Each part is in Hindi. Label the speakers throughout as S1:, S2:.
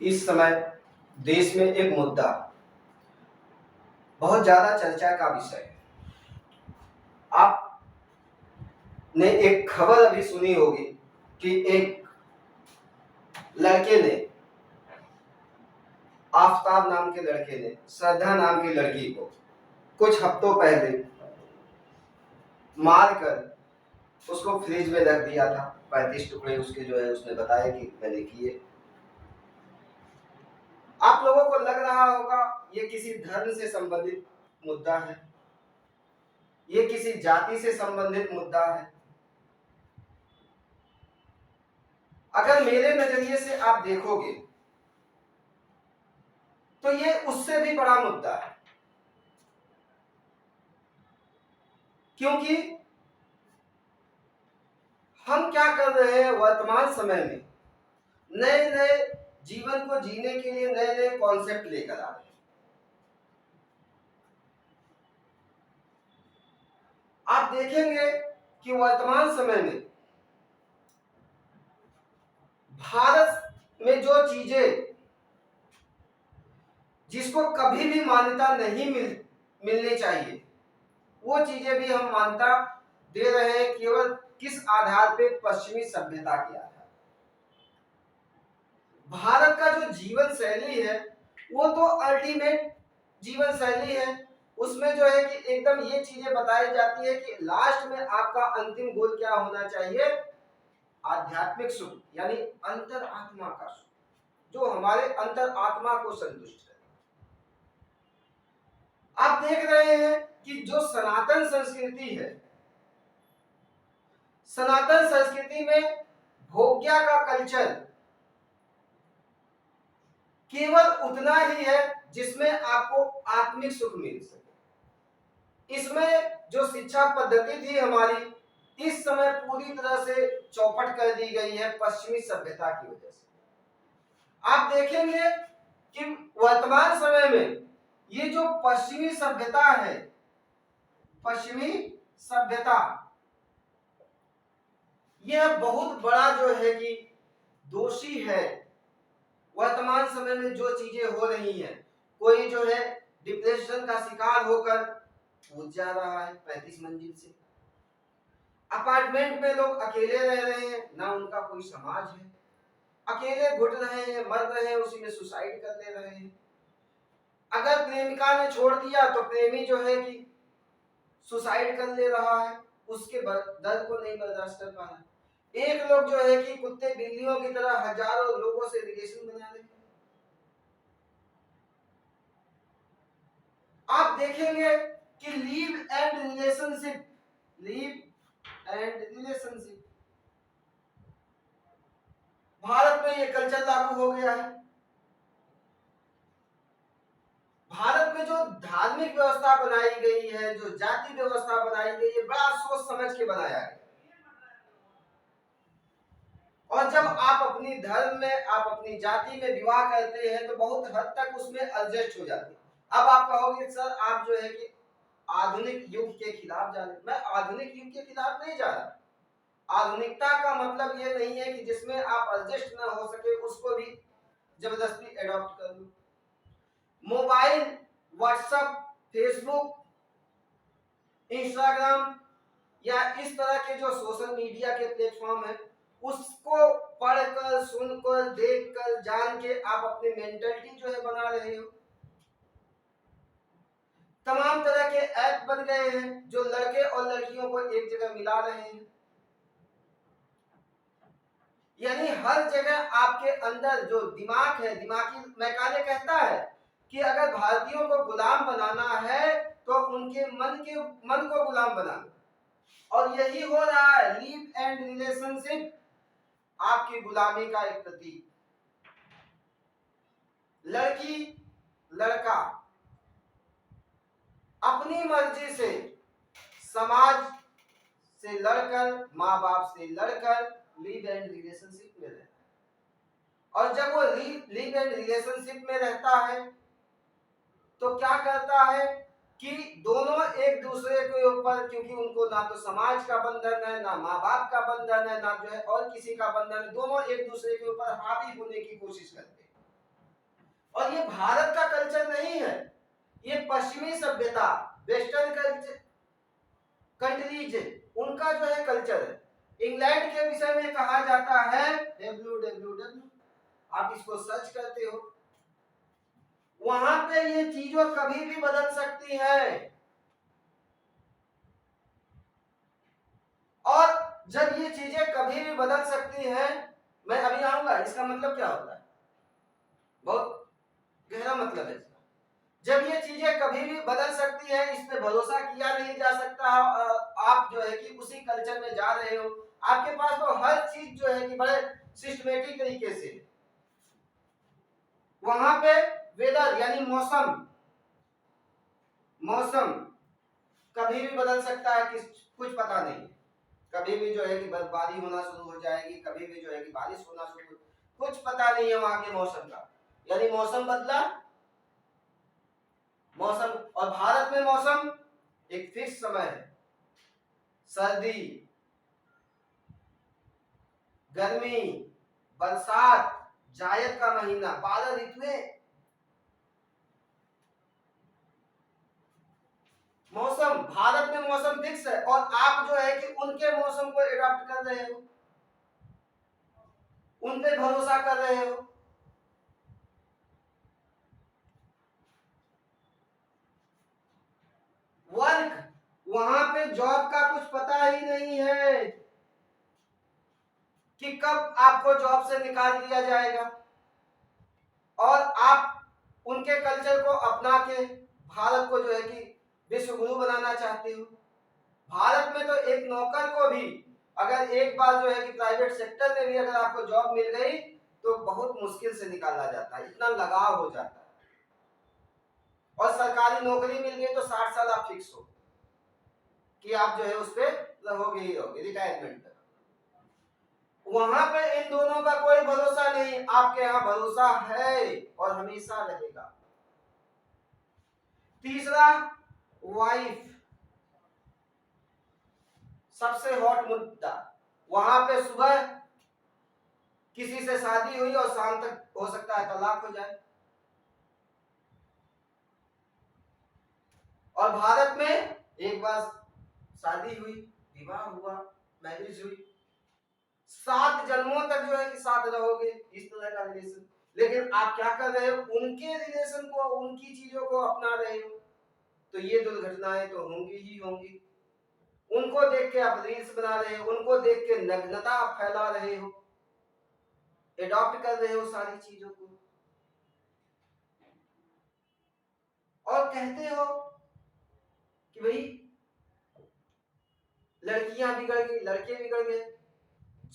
S1: इस समय देश में एक मुद्दा बहुत ज्यादा चर्चा का विषय है। आपने एक खबर अभी सुनी होगी कि एक लड़के ने, आफताब नाम के लड़के ने श्रद्धा नाम की लड़की को कुछ हफ्तों पहले मारकर उसको फ्रिज में रख दिया था। 35 टुकड़े उसके जो है उसने बताया कि मैंने किए। आप लोगों को लग रहा होगा ये किसी धर्म से संबंधित मुद्दा है, ये किसी जाति से संबंधित मुद्दा है। अगर मेरे नजरिए से आप देखोगे तो ये उससे भी बड़ा मुद्दा है, क्योंकि हम क्या कर रहे हैं वर्तमान समय में, नए नए जीवन को जीने के लिए नए नए कॉन्सेप्ट लेकर आ रहे हैं। आप देखेंगे कि वर्तमान समय में भारत में जो चीजें जिसको कभी भी मान्यता नहीं मिलनी चाहिए, वो चीजें भी हम मान्यता दे रहे हैं। केवल किस आधार पे? पश्चिमी सभ्यता के आधार। भारत का जो जीवन शैली है वो तो अल्टीमेट जीवन शैली है। उसमें जो है कि एकदम ये चीजें बताई जाती है कि लास्ट में आपका अंतिम गोल क्या होना चाहिए? आध्यात्मिक सुख, यानी अंतर आत्मा का सुख, जो हमारे अंतर आत्मा को संतुष्ट करे। आप देख रहे हैं कि जो सनातन संस्कृति है, सनातन संस्कृति में भोग्या का कल्चर केवल उतना ही है जिसमें आपको आत्मिक सुख मिल सके। इसमें जो शिक्षा पद्धति थी हमारी, इस समय पूरी तरह से चौपट कर दी गई है पश्चिमी सभ्यता की वजह से। आप देखेंगे कि वर्तमान समय में ये जो पश्चिमी सभ्यता है, पश्चिमी सभ्यता, यह बहुत बड़ा जो है कि दोषी है। वर्तमान समय में जो चीजें हो रही हैं, कोई जो है डिप्रेशन का शिकार होकर कूद जा रहा है 35 मंजिल से। अपार्टमेंट में लोग अकेले रह रहे हैं, ना उनका कोई समाज है, अकेले घुट रहे हैं, मर रहे हैं, उसी में सुसाइड कर ले रहे हैं। अगर प्रेमिका ने छोड़ दिया तो प्रेमी जो है कि सुसाइड कर ले रहा है, उसके दर्द को नहीं बर्दाश्त कर पा रहा। एक लोग जो है कि कुत्ते बिल्लियों की तरह हजारों लोगों से रिलेशन बना रहे हैं। आप देखेंगे कि लीव एंड रिलेशनशिप, भारत में ये कल्चर लागू हो गया है। भारत में जो धार्मिक व्यवस्था बनाई गई है, जो जाति व्यवस्था बनाई गई है, बड़ा सोच समझ के बनाया गया। और जब आप अपनी धर्म में, आप अपनी जाति में विवाह करते हैं तो बहुत हद तक उसमें एडजस्ट हो जाते हैं। अब आप कहोगे सर आप जो है कि आधुनिक युग के खिलाफ जा रहे। मैं आधुनिक युग के खिलाफ नहीं जा रहा। आधुनिकता का मतलब ये नहीं है कि जिसमें आप एडजस्ट ना हो सके उसको भी जबरदस्ती एडॉप्ट कर लो। मोबाइल, व्हाट्सएप, फेसबुक, इंस्टाग्राम या इस तरह के जो सोशल मीडिया के प्लेटफॉर्म है, उसको पढ़कर, सुनकर, देखकर, जान के आप अपनी मेंटलिटी जो है बना रहे हो। तमाम तरह के ऐप बन गए हैं जो लड़के और लड़कियों को एक जगह मिला रहे हैं। यानी हर जगह आपके अंदर जो दिमाग है, दिमागी मैकाले कहता है कि अगर भारतीयों को गुलाम बनाना है तो उनके मन को गुलाम बनाना। और यही हो रहा है। लीव एंड रिलेशनशिप आपकी गुलामी का एक प्रतीक। लड़की लड़का अपनी मर्जी से समाज से लड़कर, माँ बाप से लड़कर लीव एंड रिलेशनशिप में रहता है। और जब वो लीव एंड रिलेशनशिप में रहता है तो क्या करता है कि दोनों एक दूसरे के ऊपर, क्योंकि उनको ना तो समाज का बंधन है, ना माँ बाप का बंधन है, ना जो है और किसी का बंधन है, दोनों एक दूसरे के ऊपर हावी होने की कोशिश करते हैं। और ये भारत का कल्चर नहीं है, ये पश्चिमी सभ्यता, वेस्टर्न कल्चर कंट्रीज उनका जो है कल्चर है। इंग्लैंड के विषय में कहा जाता है www, आप इसको सर्च करते हो, वहां पे ये चीजों कभी भी बदल सकती है। और जब ये चीजें कभी भी बदल सकती हैं, मैं अभी आऊंगा, इसका मतलब क्या होता है, बहुत गहरा मतलब है इसका। जब ये चीजें कभी भी बदल सकती है, इस पे भरोसा किया नहीं जा सकता। आप जो है कि उसी कल्चर में जा रहे हो, आपके पास तो हर चीज जो है कि बड़े सिस्टमेटिक तरीके से, वहां पे वेदर यानी मौसम, मौसम कभी भी बदल सकता है, कुछ पता नहीं। कभी भी जो है कि बर्फबारी होना शुरू हो जाएगी, कभी भी जो है कि बारिश होना शुरू, कुछ पता नहीं है वहां के मौसम का। यानी मौसम बदला, मौसम, और भारत में मौसम एक फिक्स समय है, सर्दी, गर्मी, बरसात, जायद का महीना, 12 ऋतुएं, मौसम, भारत में मौसम फिक्स है, और आप जो है कि उनके मौसम को एडॉप्ट कर रहे हो, उन पे भरोसा कर रहे हो। वर्क, वहां पे जॉब का कुछ पता ही नहीं है कि कब आपको जॉब से निकाल दिया जाएगा, और आप उनके कल्चर को अपना के भारत को जो है कि विश्व गुरु बनाना चाहते हो। भारत में तो एक नौकर को भी अगर एक बार जो है कि प्राइवेट सेक्टर में भी अगर आपको जॉब मिल गई तो बहुत मुश्किल से निकाला जाता है, इतना लगाव हो जाता है। और सरकारी नौकरी मिल गई तो 60 साल आप फिक्स हो कि आप जो है उस पर रहोगे ही रहोगे रिटायरमेंट तक। वहां पे इन दोनों का कोई भरोसा नहीं, आपके यहाँ भरोसा है और हमेशा रहेगा। तीसरा, वाइफ, सबसे हॉट मुद्दा। वहां पे सुबह किसी से शादी हुई और शाम तक हो सकता है तलाक हो जाए। और भारत में एक बार शादी हुई, विवाह हुआ, मैरिज हुई, 7 जन्मों तक जो है कि साथ रहोगे, इस तरह का रिलेशन। लेकिन आप क्या कर रहे हो, उनके रिलेशन को, उनकी चीजों को अपना रहे हो, तो ये दुर्घटनाएं तो होंगी ही होंगी। उनको देख के आप रील्स बना रहे हो, उनको देख के नग्नता आप फैला रहे हो, एडॉप्ट कर रहे हो सारी चीजों को, और कहते हो कि भाई लड़कियां बिगड़ गई, लड़के बिगड़ गए।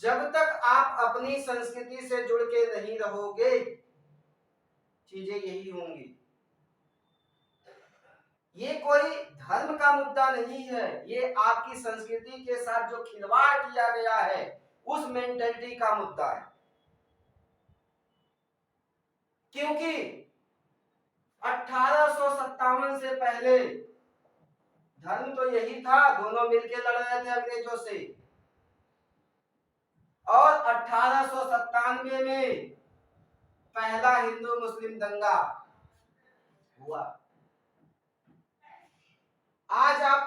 S1: जब तक आप अपनी संस्कृति से जुड़ के नहीं रहोगे, चीजें यही होंगी। ये कोई धर्म का मुद्दा नहीं है, ये आपकी संस्कृति के साथ जो खिलवाड़ किया गया है उस मेंटेलिटी का मुद्दा है। क्योंकि 1857 से पहले धर्म तो यही था, दोनों मिलकर लड़ रहे थे अंग्रेजों से, और 1897 में पहला हिंदू मुस्लिम दंगा हुआ। आज आप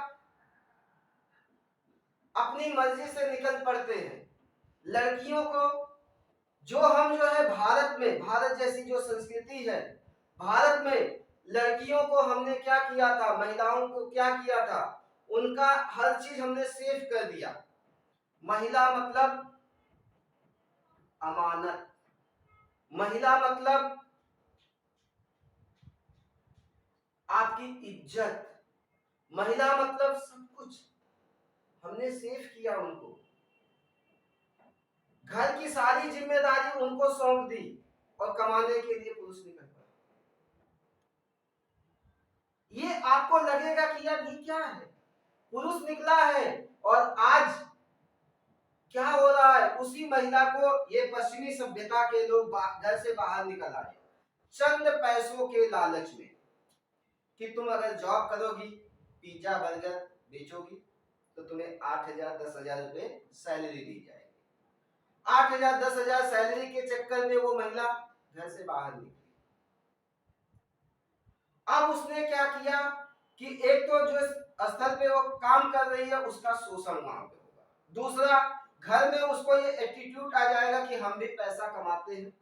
S1: अपनी मर्जी से निकल पड़ते हैं। लड़कियों को जो हम जो है भारत में, भारत जैसी जो संस्कृति है, भारत में लड़कियों को हमने क्या किया था, महिलाओं को क्या किया था, उनका हर चीज हमने सेफ कर दिया। महिला मतलब अमानत, महिला मतलब आपकी इज्जत, महिला मतलब सब कुछ हमने सेफ किया उनको। घर की सारी जिम्मेदारी उनको सौंप दी और कमाने के लिए पुरुष निकल पड़ा। ये आपको लगेगा कि यार ये क्या है, पुरुष निकला है, और आज क्या हो रहा है, उसी महिला को ये पश्चिमी सभ्यता के लोग घर से बाहर निकल आए चंद पैसों के लालच में, कि तुम अगर जॉब करोगी, पिज्जा बर्गर बेचोगी, तो तुम्हें 8,000 10,000 रुपए सैलरी दी जाएगी। 8,000 10,000 सैलरी के चक्कर में वो महिला घर से बाहर निकली। अब उसने क्या किया कि एक तो जो स्थल पे वो काम कर रही है उसका शोषण वहां पे होगा, दूसरा घर में उसको ये एटीट्यूड आ जाएगा कि हम भी पैसा कमाते हैं।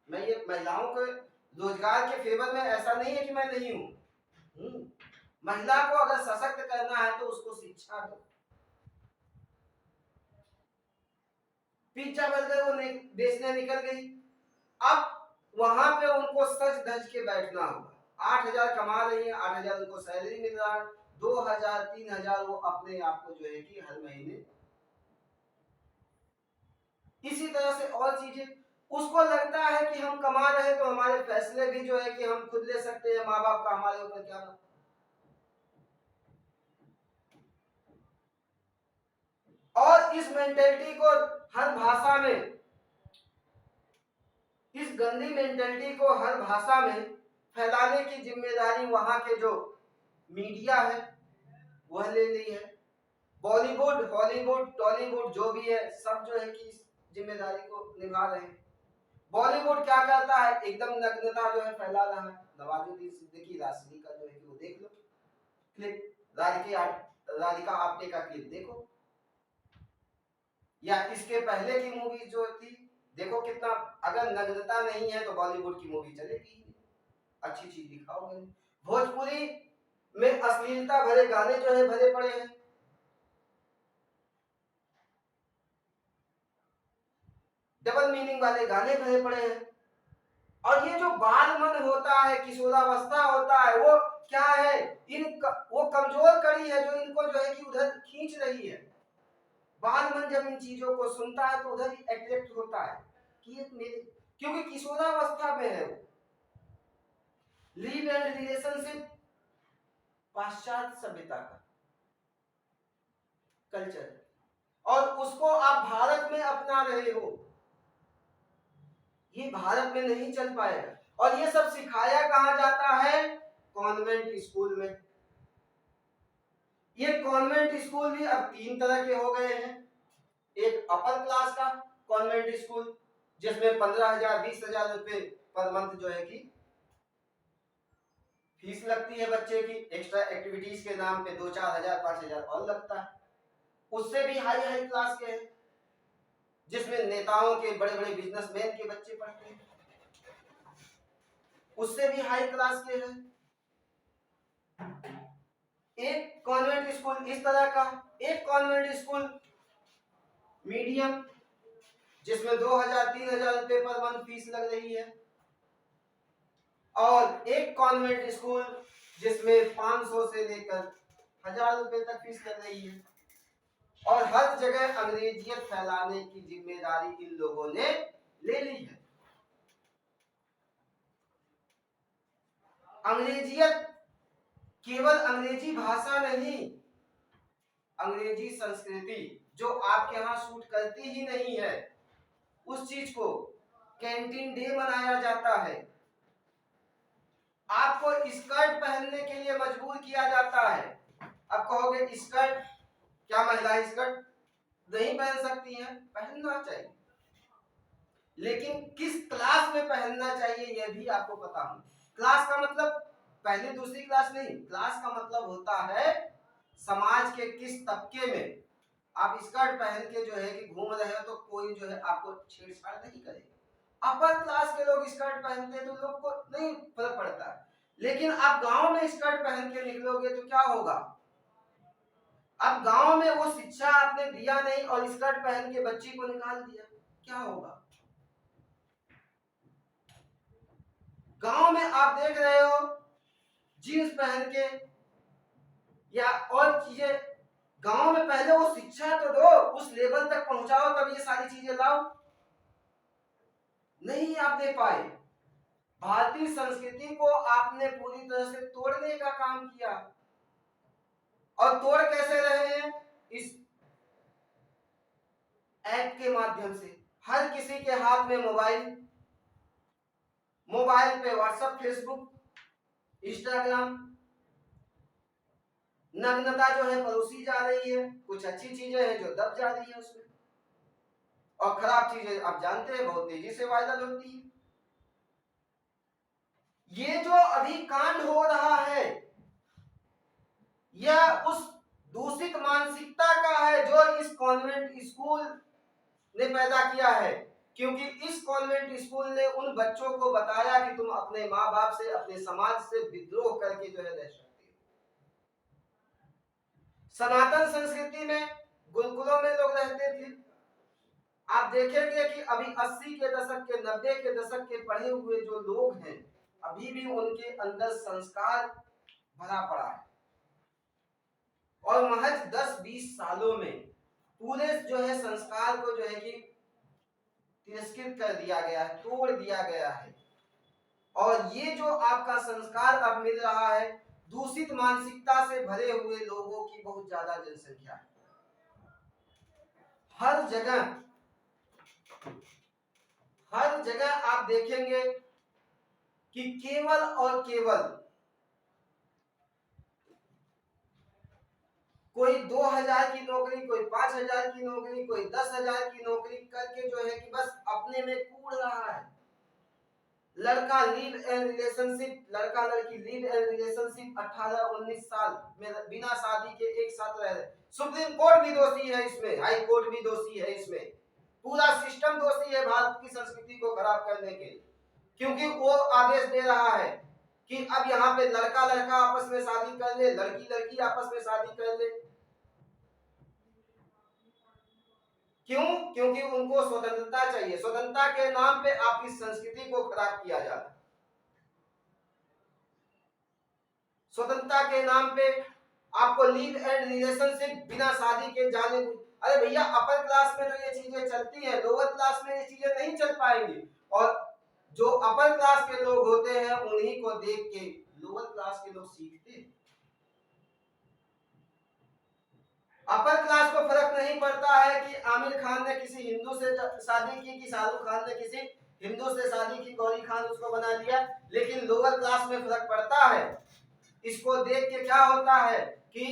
S1: मैं ये महिलाओं के रोजगार के फेवर में ऐसा नहीं है कि मैं नहीं हूं, महिला को अगर सशक्त करना है तो उसको शिक्षा दो। पिज्जा बर्गर वो बेचने निकल गई, अब वहां पे उनको सच धज के बैठना होगा। 8,000 कमा रही है, 8,000 उनको सैलरी मिल रहा है, 2,000 3,000 वो अपने आप को जो है कि हर महीने, इसी तरह से और चीजें उसको लगता है कि हम कमा रहे हैं तो हमारे फैसले भी जो है कि हम खुद ले सकते हैं, माँ बाप का हमारे ऊपर क्या। और इस मेंटेलिटी को हर भाषा में, इस गंदी मेंटेलिटी को हर भाषा में फैलाने की जिम्मेदारी वहां के जो मीडिया है वह ले ली है। बॉलीवुड, हॉलीवुड, टॉलीवुड जो भी है सब जो है कि इस जिम्मेदारी को निभा रहे हैं। बॉलीवुड क्या करता है, एकदम नग्नता जो है फैला रहा है। नवाजुद्दीन सिद्दीकी, राशि का जो है कि वो देख लो क्लिप, राधिका आप्टे का क्लिप देखो, या इसके पहले की मूवी जो थी देखो कितना, अगर नग्नता नहीं है तो बॉलीवुड की मूवी चलेगी, अच्छी चीज दिखाओगे। भोजपुरी में अश्लीलता भरे गाने जो है भरे पड़े हैं, डबल मीनिंग वाले गाने भरे पड़े हैं। और ये जो बाल मन होता है, किशोरावस्था होता है, वो क्या है, वो कमजोर कड़ी है जो इनको जो है कि उधर खींच रही है। बाल मन जब इन चीजों को सुनता है तो उधर ही अट्रैक्ट होता है कि ये मेरे, क्योंकि किशोरावस्था में है वो। लिव एंड रिलेशनशिप पाश्चात्य सभ्यता का कल्चर, और उसको आप भारत में अपना रहे हो, ये भारत में नहीं चल पाएगा। और ये सब सिखाया कहां जाता है, कॉन्वेंट स्कूल में। ये कॉन्वेंट स्कूल भी अब 3 तरह के हो गए हैं। एक अपर क्लास का कॉन्वेंट स्कूल जिसमें 15,000 20,000 रुपए पर मंथ जो है कि फीस लगती है बच्चे की, एक्स्ट्रा एक्टिविटीज के नाम पे 2-4 हजार 5,000 और लगता है। उससे भी हाई हाई क्लास के हैं जिसमें नेताओं के, बड़े बड़े बिजनेसमैन के बच्चे पढ़ते हैं, उससे भी हाई क्लास के हैं। एक कॉन्वेंट स्कूल इस तरह का, एक कॉन्वेंट स्कूल मीडियम जिसमें 2,000-3,000 रुपए पर मंथ फीस लग रही है, और एक कॉन्वेंट स्कूल जिसमें 500 से लेकर 1,000 रुपए तक फीस लग रही है। और हर जगह अंग्रेजियत फैलाने की जिम्मेदारी इन लोगों ने ले ली है। अंग्रेजियत केवल अंग्रेजी भाषा नहीं, अंग्रेजी संस्कृति जो आपके यहाँ शूट करती ही नहीं है, उस चीज को कैंटीन डे मनाया जाता है। आपको स्कर्ट पहनने के लिए मजबूर किया जाता है। अब कहोगे स्कर्ट, क्या महिलाएं स्कर्ट नहीं पहन सकती हैं? पहनना चाहिए, लेकिन किस क्लास में पहनना चाहिए यह भी आपको पता हो। क्लास का मतलब पहली दूसरी क्लास नहीं, क्लास का मतलब होता है समाज के किस तबके में आप स्कर्ट पहन के जो है कि घूम रहे हो तो कोई जो है आपको छेड़छाड़ नहीं करेगा। अपर क्लास के लोग स्कर्ट पहनते हैं तो लोग को नहीं फर्क पड़ता, लेकिन आप गांव में स्कर्ट पहन के निकलोगे तो क्या होगा। अब गांव में वो शिक्षा आपने दिया नहीं और स्कर्ट पहन के बच्ची को निकाल दिया, क्या होगा। गांव में आप देख रहे हो जीन्स पहन के या और चीजें, गांव में पहले वो शिक्षा तो दो, उस लेवल तक पहुंचाओ तब ये सारी चीजें लाओ, नहीं आप दे पाए। भारतीय संस्कृति को आपने पूरी तरह से तोड़ने का काम किया, और तोड़ कैसे रहे हैं, इस ऐप के माध्यम से। हर किसी के हाथ में मोबाइल, मोबाइल पे व्हाट्सएप, फेसबुक, इंस्टाग्राम, नग्नता जो है परोसी जा रही है, कुछ अच्छी चीजें हैं जो दब जा रही है उसमें, और खराब चीजें आप जानते हैं बहुत तेजी से वायरल होती है। ये जो अभी कांड हो रहा है यह उस दूषित मानसिकता का है जो इस कॉन्वेंट स्कूल ने पैदा किया है, क्योंकि इस कॉन्वेंट स्कूल ने उन बच्चों को बताया कि तुम अपने माँ बाप से, अपने समाज से विद्रोह करके जो है रह सकते हो। सनातन संस्कृति में गुरुकुलों में लोग रहते थे। आप देखेंगे कि अभी 80 के दशक के, 90 के दशक के पढ़े हुए जो लोग हैं, अभी भी उनके अंदर संस्कार भरा पड़ा है, और महज 10-20 सालों में पूरे जो है संस्कार को जो है कि तिरस्कृत कर दिया गया है, तोड़ दिया गया है। और ये जो आपका संस्कार अब मिल रहा है, दूषित मानसिकता से भरे हुए लोगों की बहुत ज्यादा जनसंख्या है। हर जगह आप देखेंगे कि केवल और केवल कोई 2000 की नौकरी, कोई 5000 की नौकरी, कोई 10,000 की नौकरी करके जो है कि बस अपने में कूद रहा है। लड़का लिव एंड रिलेशनशिप, लड़का लड़की लिव एंड रिलेशनशिप 18-19 साल में बिना शादी के एक साथ रह रहे। सुप्रीम कोर्ट भी दोषी है इसमें, हाई कोर्ट भी दोषी है इसमें, पूरा सिस्टम दोषी है भारत की संस्कृति को खराब करने के लिए, क्योंकि वो आदेश दे रहा है कि अब यहाँ पे लड़का लड़का आपस में शादी कर ले, लड़की लड़की आपस में शादी कर ले। क्यों? क्योंकि उनको स्वतंत्रता चाहिए। स्वतंत्रता के नाम पे आपकी संस्कृति को खराब किया जाता है। स्वतंत्रता के नाम पे आपको लिव एंड रिलेशनशिप बिना शादी के जाने। अरे भैया, अपर क्लास में तो ये चीजें चलती हैं, लोअर क्लास में ये चीजें नहीं चल पाएंगी। और जो अपर क्लास के लोग होते हैं उन्हीं को देख के लोअर क्लास के लोग सीखते हैं। अपर क्लास को फर्क नहीं पड़ता है कि आमिर खान ने किसी हिंदू से शादी की कि शाहरुख खान ने किसी हिंदू से शादी की, गौरी खान उसको बना लिया, लेकिन लोअर क्लास में फर्क पड़ता है। इसको देख के क्या होता है कि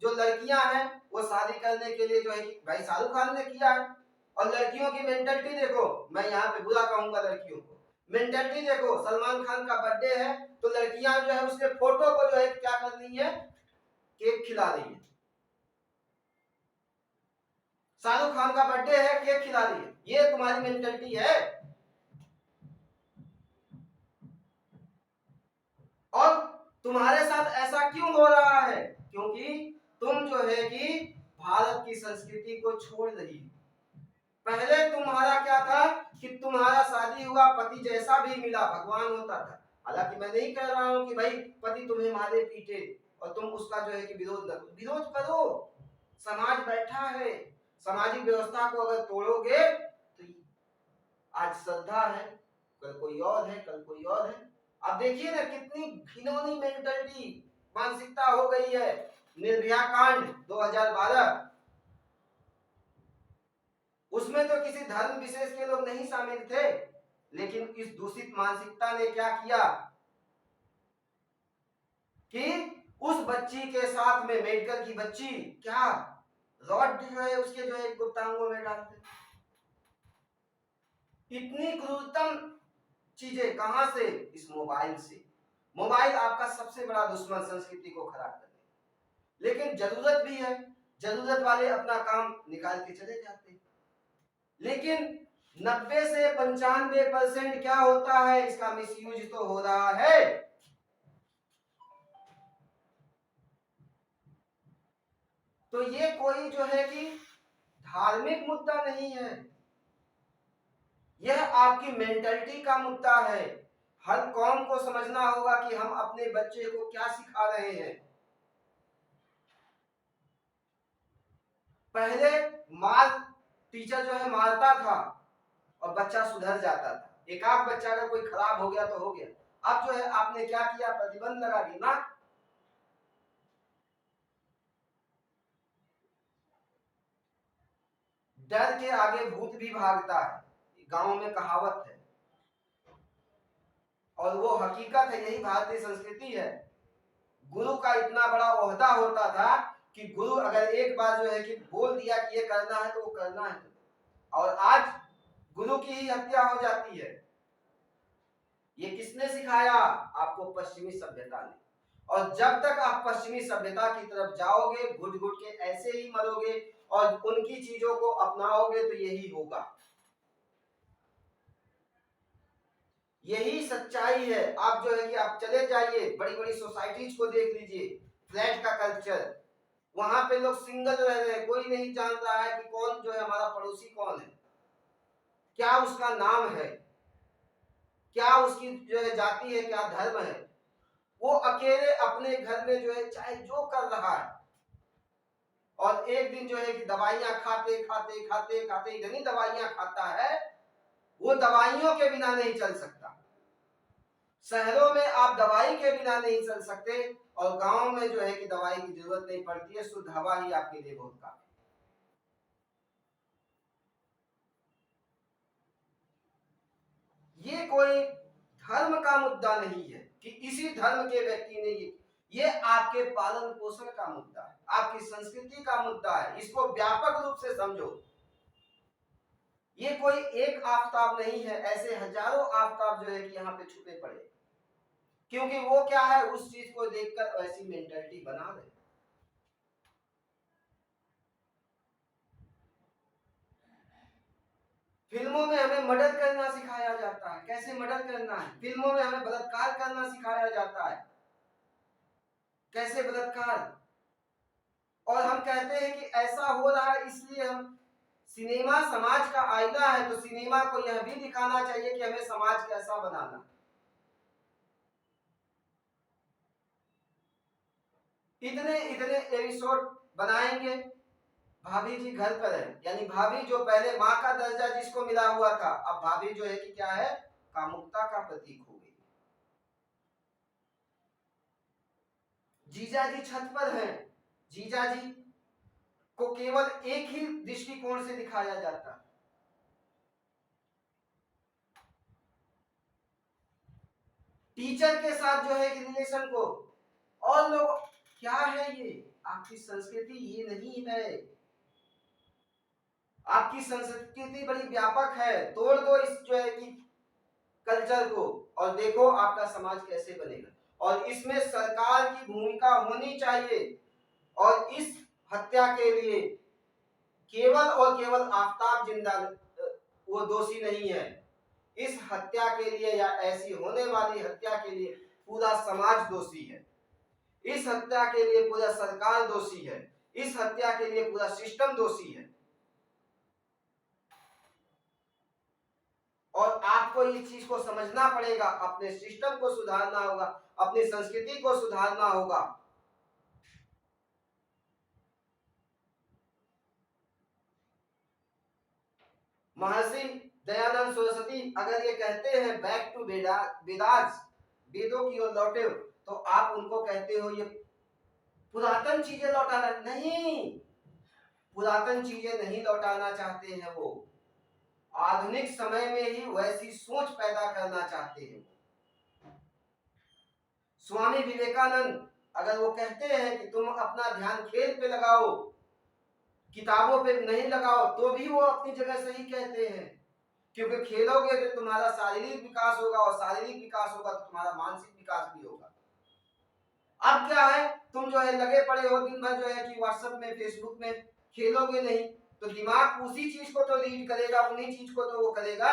S1: जो लड़कियां हैं वो शादी करने के लिए जो है कि भाई शाहरुख खान ने किया है, और लड़कियों की मेंटलिटी देखो, मैं यहाँ पे बुरा कहूंगा लड़कियों को, मेंटलिटी देखो, सलमान खान का बर्थडे है तो लड़कियां जो है उसके फोटो को जो है क्या कर रही है, केक खिला रही है। शाहरुख खान का बर्थडे है, केक खिला रही है, ये तुम्हारी मेंटलिटी है। और तुम्हारे साथ ऐसा क्यों हो रहा है? क्योंकि तुम जो है कि भारत की संस्कृति को छोड़ रही हो। पहले तुम्हारा क्या था कि तुम्हारा शादी हुआ, पति जैसा भी मिला भगवान होता था। हालांकि मैं नहीं कह रहा हूं कि भाई पति तुम्हें मारे पीटे और तुम उसका जो है कि विरोध न करो, विरोध करो, समाज बैठा है, सामाजिक व्यवस्था को अगर तोड़ोगे तो आज श्रद्धा है, कल कोई और है, कल कोई और है। अब देखिए ना कितनी घिनौनी मेंटलिटी, मानसिकता हो गई है। निर्भया कांड 2012, उसमें तो किसी धर्म विशेष के लोग नहीं शामिल थे, लेकिन इस दूषित मानसिकता ने क्या किया कि उस बच्ची के साथ में, मेडिकल की बच्ची, क्या रॉड जो है उसके जो है गुप्तांगों में डालते। इतनी क्रूरतम चीजें कहां से? इस मोबाइल से। मोबाइल आपका सबसे बड़ा दुश्मन, संस्कृति को खराब करने। लेकिन जरूरत भी है, जरूरत वाले अपना काम निकाल के चले जाते हैं, लेकिन 90 से 95% क्या होता है, इसका मिसयूज तो हो रहा है। तो ये कोई जो है कि धार्मिक मुद्दा नहीं है, यह आपकी मेंटलिटी का मुद्दा है। हर कौम को समझना होगा कि हम अपने बच्चे को क्या सिखा रहे हैं। पहले मार, टीचर जो है मारता था और बच्चा सुधर जाता था, एक आध बच्चा अगर कोई खराब हो गया तो हो गया। अब जो है आपने क्या किया, प्रतिबंध लगा दी ना। डर के आगे भूत भी भागता है, गांव में कहावत है, और वो हकीकत है, यही भारतीय संस्कृति है। गुरु का इतना बड़ा ओहदा होता था कि गुरु अगर एक बार जो है कि बोल दिया कि ये करना है तो वो करना है, और आज गुरु की ही हत्या हो जाती है। ये किसने सिखाया? आपको पश्चिमी सभ्यता ने। और जब तक आप पश्चिमी सभ्यता की तरफ जाओगे, घुट घुट के ऐसे ही मरोगे और उनकी चीजों को अपनाओगे तो यही होगा। यही सच्चाई है। आप जो है कि आप चले जाइए, बड़ी बड़ी सोसाइटीज को देख लीजिए, फ्लैट का कल्चर, वहां पे लोग सिंगल रह रहे हैं, कोई नहीं जान रहा है कि कौन जो है हमारा पड़ोसी कौन है, क्या उसका नाम है, क्या उसकी जो है जाति है, क्या धर्म है। वो अकेले अपने घर में जो है चाहे जो कर रहा है, और एक दिन जो है कि दवाइयां खाते खाते खाते खाते इतनी दवाइयां खाता है, वो दवाइयों के बिना नहीं चल सकता। शहरों में आप दवाई के बिना नहीं चल सकते, और गांव में जो है कि दवाई की जरूरत नहीं पड़ती है, शुद्ध हवा ही आपके लिए बहुत काफी। ये कोई धर्म का मुद्दा नहीं है कि इसी धर्म के व्यक्ति ने ये आपके पालन पोषण का मुद्दा है, आपकी संस्कृति का मुद्दा है। इसको व्यापक रूप से समझो। ये कोई एक आफताब नहीं है, ऐसे हजारों आफताब जो है कि यहाँ पे छुपे पड़े, क्योंकि वो क्या है, उस चीज को देखकर ऐसी मेंटालिटी बना रहे। फिल्मों में हमें मर्डर करना सिखाया जाता है, कैसे मर्डर करना है। फिल्मों में हमें बलात्कार करना सिखाया जाता है, कैसे बलात्कार। और हम कहते हैं कि ऐसा हो रहा है, इसलिए हम, सिनेमा समाज का आईना है, तो सिनेमा को यह भी दिखाना चाहिए कि हमें समाज कैसा बनाना। इतने इतने एपिसोड बनाएंगे। भाभी जी घर पर है, यानी भाभी जो पहले माँ का दर्जा जिसको मिला हुआ था, अब भाभी जो है कि क्या है, कामुकता का प्रतीक हो गई। जीजा जी छत पर हैं, जीजा जी को केवल एक ही दृष्टिकोण से दिखाया जाता है। टीचर के साथ जो है रिलेशन को, और लोग, क्या है ये, आपकी संस्कृति ये नहीं है। आपकी संस्कृति बड़ी व्यापक है, तोड़ दो इस जो है कि कल्चर को, और देखो आपका समाज कैसे बनेगा। और इसमें सरकार की भूमिका होनी चाहिए। और इस हत्या के लिए केवल और केवल आफ्ताब जिंदा वो दोषी नहीं है। इस हत्या के लिए या ऐसी होने वाली हत्या के लिए पूरा समाज दोषी है। इस हत्या के लिए पूरा सरकार दोषी है। इस हत्या के लिए पूरा सिस्टम दोषी है। और आपको इस चीज को समझना पड़ेगा, अपने सिस्टम को सुधारना होगा, अपनी संस्कृति को सुधारना होगा। महर्षि दयानंद सरस्वती अगर ये कहते हैं बैक टू वेदास, वेदों की ओर लौटे, तो आप उनको कहते हो ये पुरातन चीजें लौटाना। नहीं, पुरातन चीजें नहीं लौटाना चाहते हैं वो, आधुनिक समय में ही वैसी सोच पैदा करना चाहते हैं। स्वामी विवेकानंद अगर वो कहते हैं कि तुम अपना ध्यान खेल पे लगाओ, किताबों पे नहीं लगाओ, तो भी वो अपनी जगह सही कहते हैं, क्योंकि खेलोगे तो तुम्हारा शारीरिक विकास होगा, और शारीरिक विकास होगा तो तुम्हारा मानसिक विकास भी होगा। अब क्या है, तुम जो है लगे पड़े हो दिन भर जो है कि व्हाट्सएप में, फेसबुक में, खेलोगे नहीं तो दिमाग उसी चीज को तो रीड करेगा, उन्हीं चीज को तो वो करेगा।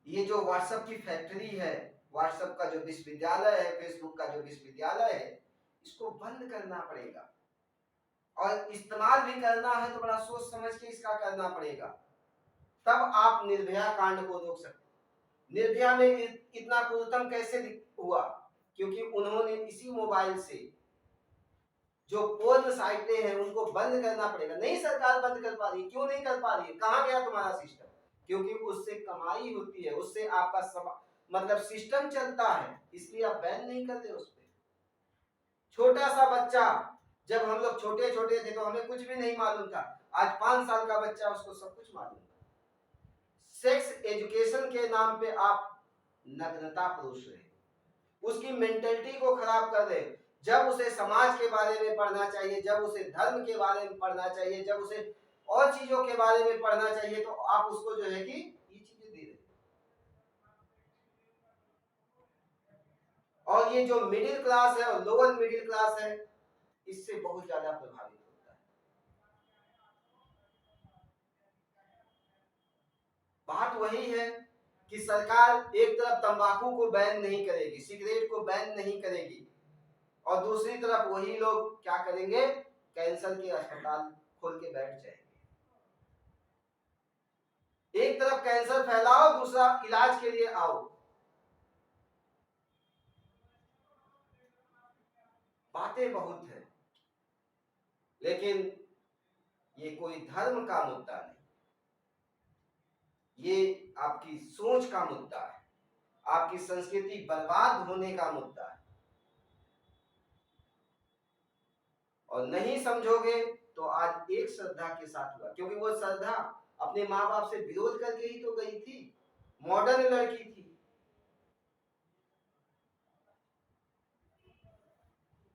S1: ये जो व्हाट्सएप की फैक्ट्री है, व्हाट्सएप का जो विश्वविद्यालय है, फेसबुक का जो विश्वविद्यालय है, इसको बंद करना पड़ेगा। और इस्तेमाल भी करना है तो बड़ा सोच समझ के इसका करना पड़ेगा, तब आप निर्भया कांड को रोक सकते। निर्भया में इतना क्रूरतम कैसे हुआ, क्योंकि उन्होंने इसी मोबाइल से जो पोर्न साइटें हैं उनको बंद करना पड़ेगा। नहीं सरकार बंद कर पा रही, क्यों नहीं कर पा रही है, कहां गया तुम्हारा सिस्टम? क्योंकि उससे कमाई होती है, उससे आपका मतलब सिस्टम चलता है, इसलिए आप बैन नहीं करते उस पर। छोटा सा बच्चा, जब हम लोग छोटे छोटे थे तो हमें कुछ भी नहीं मालूम था, आज 5 साल का बच्चा, उसको सब कुछ मालूम है। सेक्स एजुकेशन के नाम पे आप नग्नता परोस रहे, उसकी मेंटलिटी को खराब कर रहे। जब उसे समाज के बारे में पढ़ना चाहिए, जब उसे धर्म के बारे में पढ़ना चाहिए, जब उसे और चीजों के बारे में पढ़ना चाहिए, तो आप उसको जो है कि ये चीजें दे रहे। और ये जो मिडिल क्लास है और लोअर मिडिल क्लास है, इससे बहुत ज्यादा प्रभावित होता है। बात वही है कि सरकार एक तरफ तंबाकू को बैन नहीं करेगी, सिगरेट को बैन नहीं करेगी, और दूसरी तरफ वही लोग क्या करेंगे, कैंसर के अस्पताल खोल के बैठ जाएंगे। एक तरफ कैंसर फैलाओ, दूसरा इलाज के लिए आओ। बातें बहुत है, लेकिन ये कोई धर्म का मुद्दा नहीं, ये आपकी सोच का मुद्दा है, आपकी संस्कृति बर्बाद होने का मुद्दा है। और नहीं समझोगे तो आज एक श्रद्धा के साथ हुआ, क्योंकि वो श्रद्धा अपने माँ बाप से विरोध करके ही तो गई थी, मॉडर्न लड़की थी।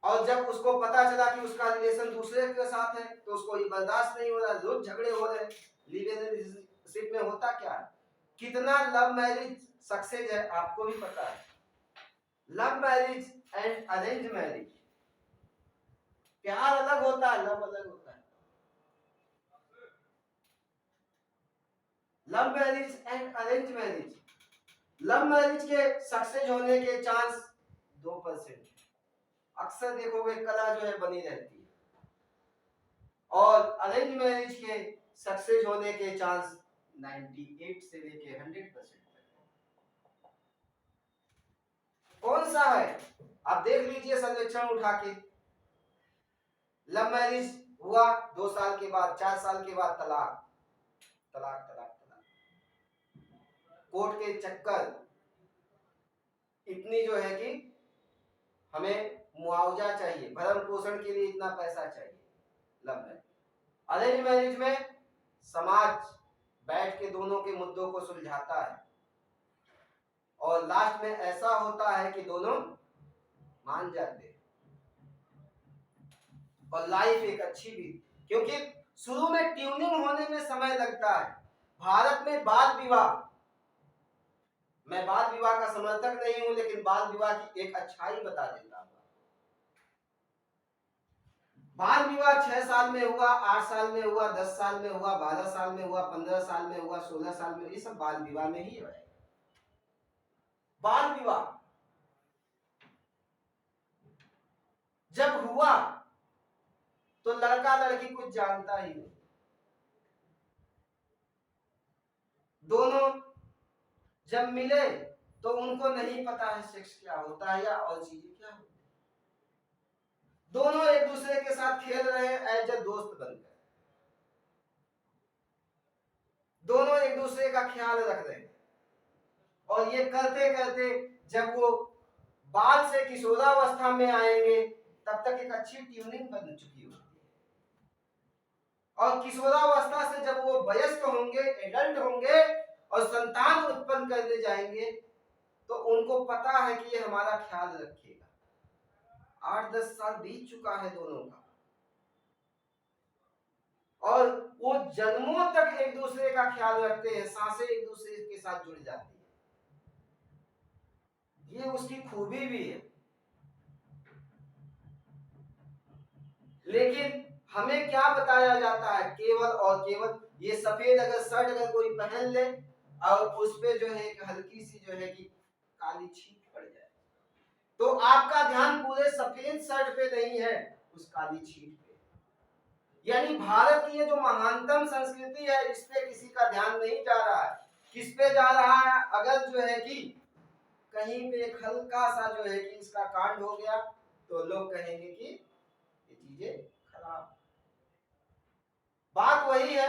S1: और जब उसको पता चला कि उसका रिलेशन दूसरे के साथ है तो उसको ये बर्दाश्त नहीं हो रहा, रोज झगड़े हो रहे। रिलेशनशिप में होता क्या है, कितना लव मैरिज सक्सेस है आपको भी पता है। Love marriage and arrange marriage, प्यार अलग होता है, लव अलग होता है। Love marriage and arrange marriage, love marriage के सक्सेस होने के चांस 2%, अक्सर देखोगे कला जो है बनी रहती है, और अरेंज मैरिज के सक्सेस होने के चांस 98 से लेके 100%। कौन सा है, आप देख लीजिए सर्वेक्षण उठा के। लव मैरिज हुआ 2 साल के बाद, 4 साल के बाद तलाक, तलाक तलाक तलाक। कोर्ट के चक्कर, इतनी जो है कि हमें मुआवजा चाहिए, भरण पोषण के लिए इतना पैसा चाहिए। लव मैरिज, अरेंज मैरिज में समाज बैठ के दोनों के मुद्दों को सुलझाता है, और लास्ट में ऐसा होता है कि दोनों मान जाते हैं और लाइफ एक अच्छी भी, क्योंकि शुरू में ट्यूनिंग होने में समय लगता है। भारत में बाल विवाह, मैं बाल विवाह का समर्थक नहीं हूं, लेकिन बाल विवाह की एक अच्छाई बता देता हूं। बाल विवाह 6 साल में हुआ, 8 साल में हुआ, 10 साल में हुआ, 12 साल में हुआ, 15 साल में हुआ, 16 साल में, ये सब बाल विवाह में ही है। बाल विवाह जब हुआ तो लड़का लड़की कुछ जानता ही नहीं, दोनों जब मिले तो उनको नहीं पता है सेक्स क्या होता है या और चीजें क्या होती है। दोनों एक दूसरे के साथ खेल रहे हैं, एज ए दोस्त बन गए, दोनों एक दूसरे का ख्याल रख रहे हैं, और ये करते करते जब वो बाल से किशोरावस्था में आएंगे तब तक एक अच्छी ट्यूनिंग बन चुकी होती है, और किशोरावस्था से जब वो वयस्क होंगे, एडल्ट होंगे और संतान उत्पन्न करने जाएंगे तो उनको पता है कि ये हमारा ख्याल रखेगा। 8-10 साल बीत चुका है दोनों का, और वो जन्मों तक एक दूसरे का ख्याल रखते हैं, सांसें एक दूसरे के साथ जुड़ जाती है, ये उसकी खूबी भी है। लेकिन हमें क्या बताया जाता है, केवल और केवल ये सफेद अगर शर्ट अगर कोई पहन ले और उस पे जो है एक हल्की सी जो है कि काली छींट पड़ जाए, तो आपका ध्यान पूरे सफेद शर्ट पे नहीं है, उस काली छींट पे। यानी भारत की ये जो महानतम संस्कृति है, इस पे किसी का ध्यान नहीं जा रहा है। किस पे जा रहा है, अगर जो है कि कहीं पे एक हल्का सा जो है कि इसका कांड हो गया तो लोग कहेंगे कि ये चीजें खराब। बात वही है,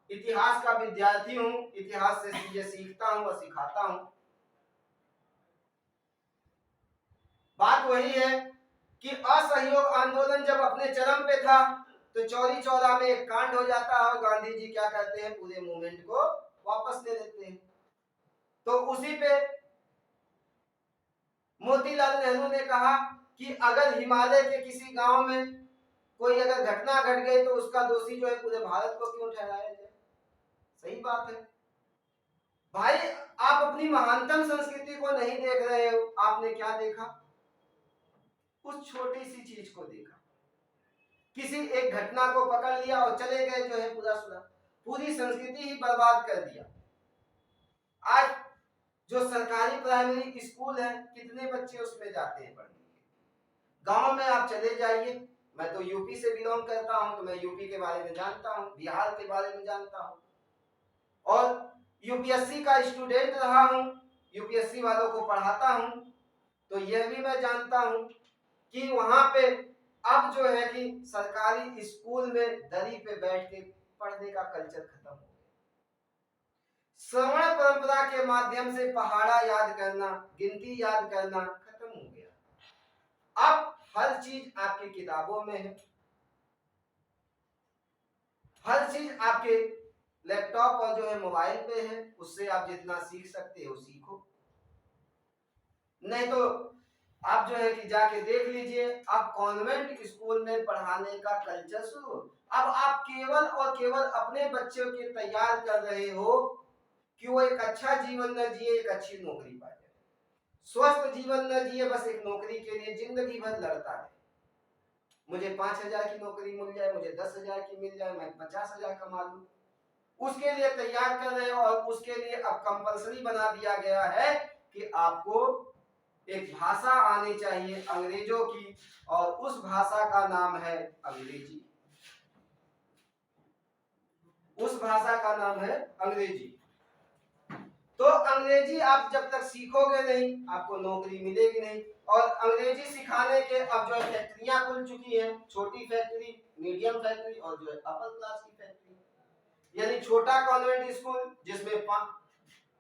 S1: इतिहास का विद्यार्थी हूं, इतिहास से चीजें सीखता हूं और सिखाता हूं। बात वही है कि असहयोग आंदोलन जब अपने चरम पे था तो चौरी चौरा में एक कांड हो जाता है, और गांधी जी क्या करते हैं, पूरे मूवमेंट को वापस ले लेते हैं। तो उसी पे मोतीलाल नेहरू ने कहा कि अगर हिमालय के किसी गांव में कोई अगर घटना घट गई तो उसका दोषी जो है पूरे भारत को क्यों ठहराया जाए। सही बात है भाई, आप अपनी अपनी महानतम संस्कृति को नहीं देख रहे हो, आपने क्या देखा? उस छोटी सी चीज को देखा, किसी एक घटना को पकड़ लिया और चले गए जो है पूरा सुना, पूरी संस्कृति ही बर्बाद कर दिया। आज जो सरकारी प्राइमरी स्कूल है, कितने बच्चे उसमें जाते हैं पढ़ने? गांव में आप चले जाइए, मैं तो यूपी से बिलोंग करता हूं, तो मैं यूपी के बारे में जानता हूं, बिहार के बारे में जानता हूं, और यूपीएससी का स्टूडेंट रहा हूं, यूपीएससी वालों को पढ़ाता हूं, तो यह भी मैं जानता हूं कि वहां पे अब जो है कि सरकारी स्कूल में दरी पे बैठ के पढ़ने का कल्चर खत्म हो गया। श्रवण परंपरा के माध्यम से पहाड़ा याद करना, गिनती याद करना खत्म हो गया। अब हर चीज आपकी किताबों में है, हर चीज आपके लैपटॉप और जो है मोबाइल पे है, उससे आप जितना सीख सकते हो सीखो। नहीं तो आप जो है कि जाके देख लीजिए, अब कॉन्वेंट स्कूल में पढ़ाने का कल्चर शुरू। अब आप केवल और केवल अपने बच्चों के तैयार कर रहे हो कि वो एक अच्छा जीवन न जिए, एक अच्छी नौकरी पाए, स्वस्थ जीवन न जिए, बस एक नौकरी के लिए जिंदगी भर लड़ता है। मुझे 5,000 की नौकरी मिल जाए, मुझे 10,000 की मिल जाए, मैं 50,000 कमा लूं, उसके लिए तैयार कर रहे हो। और उसके लिए अब कंपलसरी बना दिया गया है कि आपको एक भाषा आनी चाहिए अंग्रेजों की, और उस भाषा का नाम है अंग्रेजी। उस भाषा का नाम है अंग्रेजी। तो अंग्रेजी आप जब तक सीखोगे नहीं, आपको नौकरी मिलेगी नहीं। और अंग्रेजी सिखाने के अब जो है फैक्ट्रियां खुल चुकी हैं, छोटी फैक्ट्री, मीडियम फैक्ट्री और जो है अपर क्लास की फैक्ट्री। यानी छोटा कॉन्वेंट स्कूल जिसमें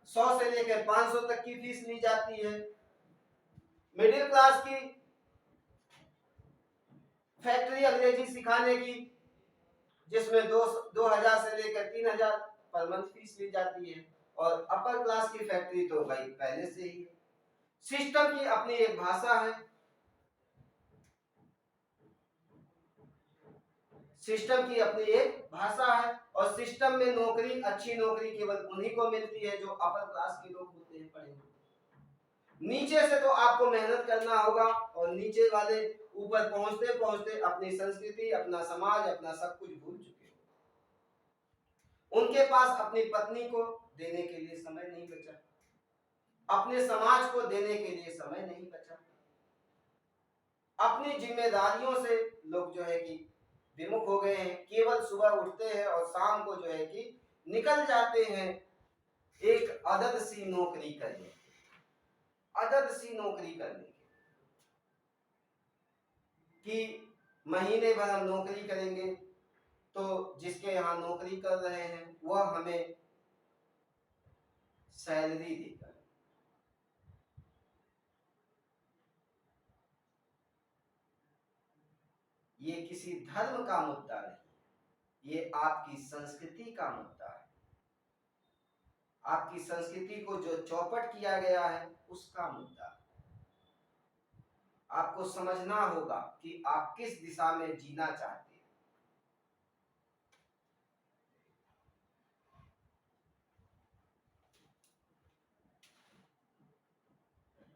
S1: 100 से लेकर 500 तक की फीस ली जाती है, मिडिल क्लास की फैक्ट्री अंग्रेजी सिखाने की, जिसमें 2,000 से लेकर 3,000 पर मंथ फीस ली जाती है। और अपर क्लास की फैक्ट्री तो भाई पहले से ही है। सिस्टम की अपनी एक भाषा है, सिस्टम की अपनी एक भाषा है, और सिस्टम में नौकरी, अच्छी नौकरी केवल उन्हीं को मिलती है जो अपर क्लास के लोग होते हैं, पढ़े हुए। नीचे से तो आपको मेहनत करना होगा, और नीचे वाले ऊपर पहुंचते पहुंचते अपनी संस्कृति, अपना समाज, अपना सब कुछ भूल चुके हो। उनके पास अपनी पत्नी को देने के लिए समय नहीं बचा, अपने समाज को देने के लिए समय नहीं बचा, अपनी जिम्मेदारियों से लोग जो है कि विमुख हो गए हैं। केवल सुबह उठते हैं और शाम को जो है कि निकल जाते हैं एक अदद सी नौकरी करने, अदद सी नौकरी करने कि महीने भर हम नौकरी करेंगे, तो जिसके यहाँ नौकरी कर रहे हैं वह हमें सैलरी देता है। ये किसी धर्म का मुद्दा नहीं, ये आपकी संस्कृति का मुद्दा है। आपकी संस्कृति को जो चौपट किया गया है उसका मुद्दा है। आपको समझना होगा कि आप किस दिशा में जीना चाहते हैं।